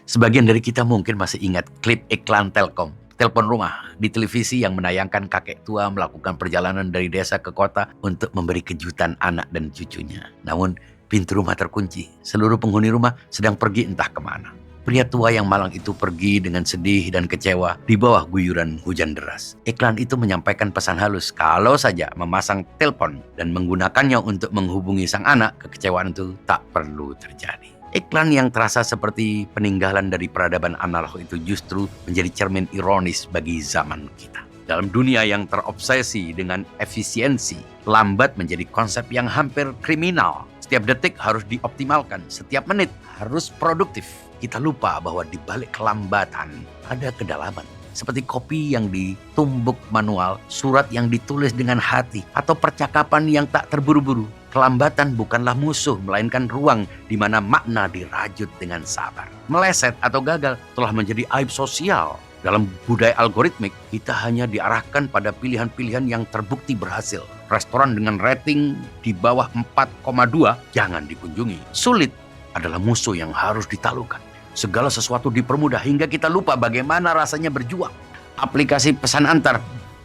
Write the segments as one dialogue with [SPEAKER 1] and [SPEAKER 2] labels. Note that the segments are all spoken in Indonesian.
[SPEAKER 1] Sebagian dari kita mungkin masih ingat klip iklan Telkom, telepon rumah di televisi yang menayangkan kakek tua melakukan perjalanan dari desa ke kota untuk memberi kejutan anak dan cucunya. Namun, pintu rumah terkunci. Seluruh penghuni rumah sedang pergi entah kemana. Pria tua yang malang itu pergi dengan sedih dan kecewa di bawah guyuran hujan deras. Iklan itu menyampaikan pesan halus kalau saja memasang telepon dan menggunakannya untuk menghubungi sang anak, kekecewaan itu tak perlu terjadi. Iklan yang terasa seperti peninggalan dari peradaban analog itu justru menjadi cermin ironis bagi zaman kita. Dalam dunia yang terobsesi dengan efisiensi, lambat menjadi konsep yang hampir kriminal. Setiap detik harus dioptimalkan, setiap menit harus produktif. Kita lupa bahwa di balik kelambatan ada kedalaman. Seperti kopi yang ditumbuk manual, surat yang ditulis dengan hati, atau percakapan yang tak terburu-buru. Kelambatan bukanlah musuh, melainkan ruang di mana makna dirajut dengan sabar. Meleset atau gagal telah menjadi aib sosial. Dalam budaya algoritmik, kita hanya diarahkan pada pilihan-pilihan yang terbukti berhasil. Restoran dengan rating di bawah 4,2 jangan dikunjungi. Sulit adalah musuh yang harus ditaklukkan. Segala sesuatu dipermudah hingga kita lupa bagaimana rasanya berjuang. Aplikasi pesan antar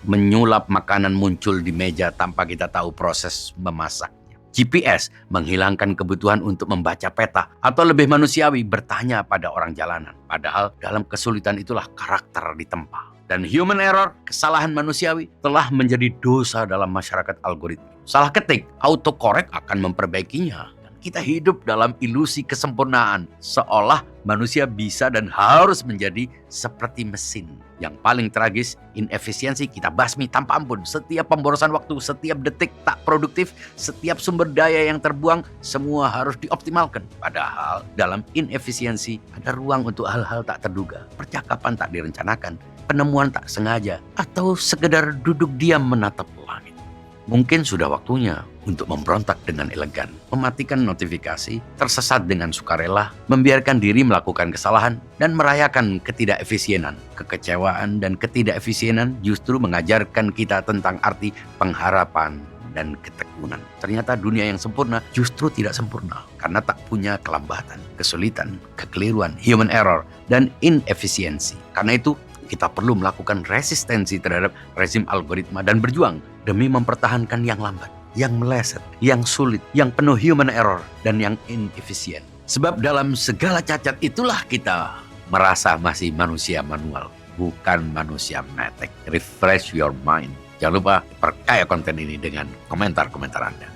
[SPEAKER 1] menyulap makanan muncul di meja tanpa kita tahu proses memasak. GPS menghilangkan kebutuhan untuk membaca peta atau lebih manusiawi bertanya pada orang jalanan. Padahal dalam kesulitan itulah karakter ditempa. Dan human error, kesalahan manusiawi, telah menjadi dosa dalam masyarakat algoritma. Salah ketik, autocorrect akan memperbaikinya. Kita hidup dalam ilusi kesempurnaan, seolah manusia bisa dan harus menjadi seperti mesin. Yang paling tragis, inefisiensi kita basmi tanpa ampun. Setiap pemborosan waktu, setiap detik tak produktif, setiap sumber daya yang terbuang, semua harus dioptimalkan. Padahal dalam inefisiensi ada ruang untuk hal-hal tak terduga, percakapan tak direncanakan, penemuan tak sengaja, atau sekedar duduk diam menatap langit. Mungkin sudah waktunya untuk memberontak dengan elegan, mematikan notifikasi, tersesat dengan sukarela, membiarkan diri melakukan kesalahan, dan merayakan ketidakefisienan. Kekecewaan dan ketidakefisienan justru mengajarkan kita tentang arti pengharapan dan ketekunan. Ternyata dunia yang sempurna justru tidak sempurna karena tak punya kelambatan, kesulitan, kekeliruan, human error, dan inefisiensi. Karena itu, kita perlu melakukan resistensi terhadap rezim algoritma dan berjuang demi mempertahankan yang lambat, yang meleset, yang sulit, yang penuh human error, dan yang inefisien. Sebab dalam segala cacat itulah kita merasa masih manusia manual, bukan manusia matek. Refresh your mind. Jangan lupa perkaya konten ini dengan komentar-komentar Anda.